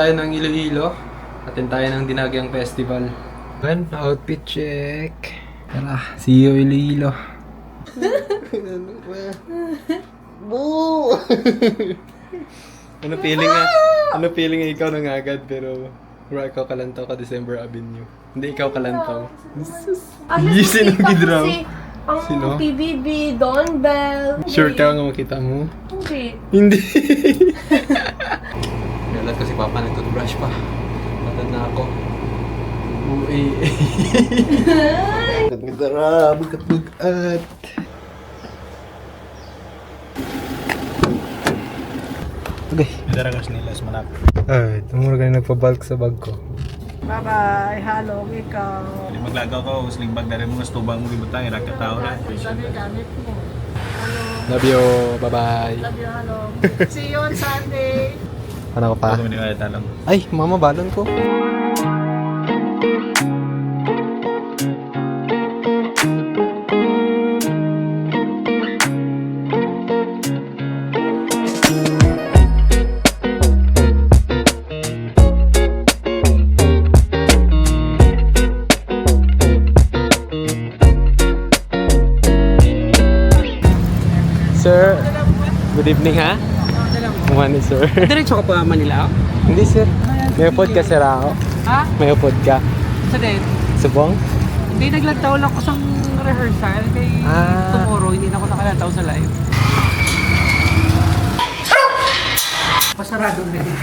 tayo ng Iloilo. Atin tayo ng Dinagyang Festival. Ayan, outfit check. Tara, see you Iloilo. Boo! Ano feeling nga ikaw nangagad pero ikaw kalantaw ka December Avenue. Hindi ikaw kalantaw. Sino gidraw? Ang PBB, Don Bell. Sure ka nga makita mo? Hindi. Hindi. Galat kasi papa nag-toothbrush pa. Patad na ako. Uy. Tara, bugat-bugat. Okay. Daragas nila sa malapit. Ay, tumuro ka na nagpa-bulk sa bag ko. Bye-bye. Hello, ikaw. Hindi maglagaw ka, sling bag na rin mga stubang mo ibutang, irakit tao na. Gamit mo. Love you. Bye-bye. Love you, hello. See you on Sunday. Ano ko pa? Ako hindi ka talang. Ay, mama, balon ko. Sir, good evening ha? Morning sir. Diretso ka pa Manila? Hindi sir. May upod ka sir ako. Ha? May upod ka. Sa din? Subong? Hindi, naglagtaw lang ko sa rehearsal. Kay tomorrow, hindi na ako nakalantaw sa live. Pasarado na din.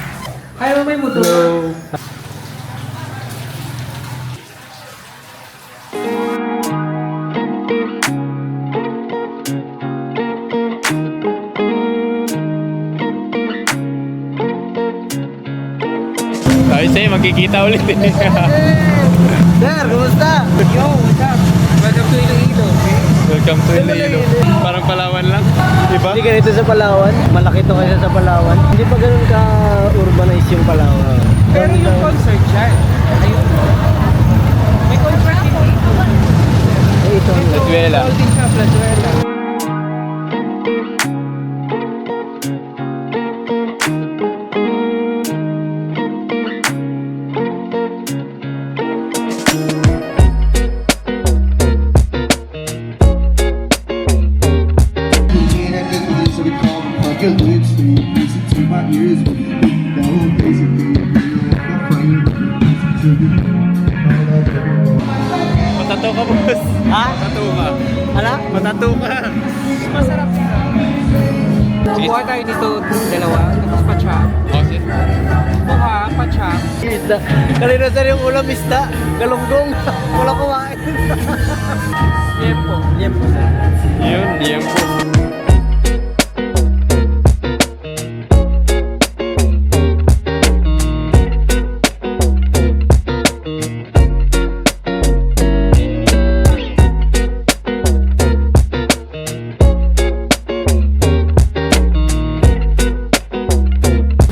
Kaya mo may motor? Hello. Ay, sa'yo, magkikita ulit eh. Sir, kumusta? Yo, what's up? Welcome to Iloilo, okay? Welcome to Iloilo. Parang Palawan lang. Diba? Hindi ganito sa Palawan. Malaki to kaysa sa Palawan. Hindi pa ganun ka-urbanize yung Palawan. Pero yung concert dyan, ayun. May concert din dito. Ito. Plazuela. Holding sa Plazuela. Matato ka, boss. Ha? Matato ka. Ala? Matato ka. Masarap dito. Kuha tayo dito dalawa, tapos pa-chop. Oh, shit. Kuha, pa-chop. Isda. Kanina sir yung ulam isda. Galunggong. Wala kumain. Yempo. Yan po sir. Yun, diyan po.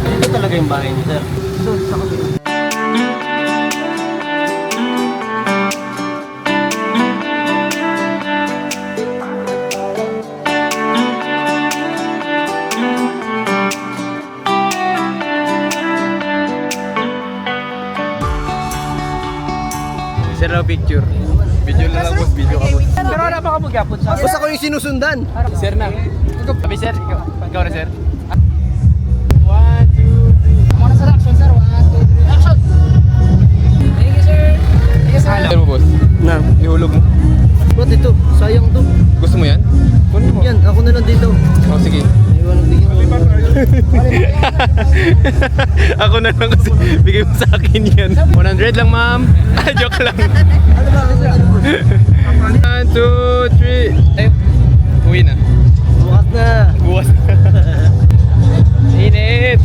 Ito talaga yung bahay niyo sir. Doon sa kabila. Sir, na picture. Video na lang, boss. Video ka, boss. Pero wala pa ka magyapon sa Basta ko yung sinusundan. Sir na. Sabi, sir. Ikaw na, sir. Muna sa action, sir. 1, 2, 3, action! Thank you, sir. Thank you, sir. Alam mo, boss. Na. Ihulog mo. Ba't ito? Sayang to. Gusto mo yan? Kunin mo. Yan, ako na lang dito. Oh, sige. Iwan ang tingin. Ako na lang kasi bigay mo sa akin yan. 100 lang, ma'am. Joke lang. 1, 2, 3. Ay, uwi na. Bukas na. Buwas na. Init.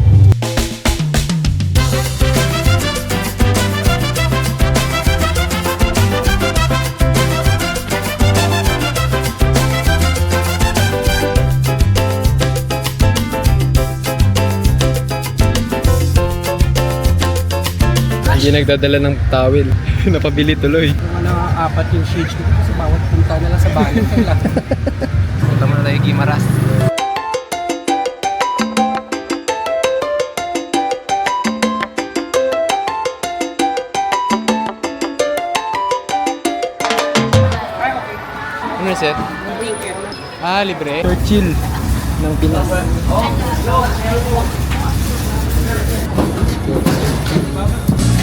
Hindi nagdadala ng towel. Napabili tuloy. Mga apat yung shades dito kasi bawat punta na lang sa bayan. Punta muna tayo Gimaras. set? Ah, libre. Churchill ng Pinas.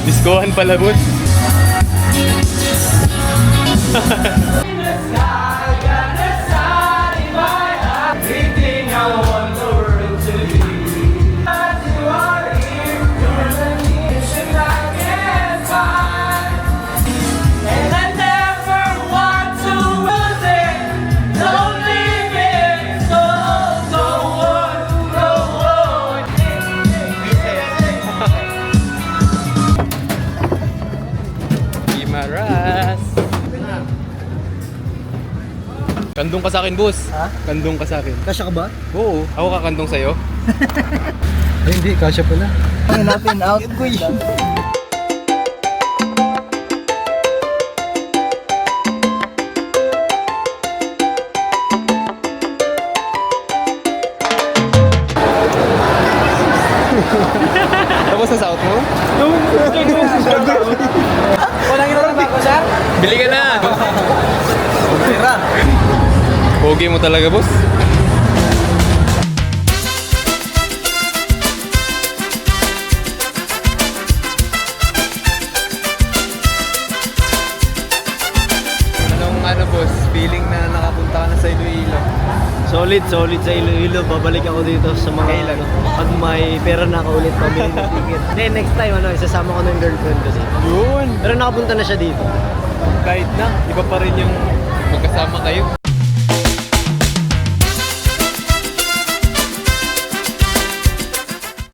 Diskohan pala, boss. Imaras. Kandong ka sa akin, boss. Ha? Kandong ka sa akin. Kasya ka ba? Oo. Ako kakandong sa'yo. Ay, hindi. Kasya pala. Hanapin out. Kuya. Tapos na south mo? Walang ito na ko, sir? Bili ka na! Tira. Pogi mo talaga, boss. Anong boss, feeling na nakapunta ka na sa Iloilo? Solid sa Iloilo. Babalik ako dito sa mga Kailan? Pag may pera na ako ulit, pamili ng ticket. Then next time, isasama ko ng girlfriend kasi. Yun! Pero nakapunta na siya dito. Kahit na, iba pa rin yung magkasama kayo.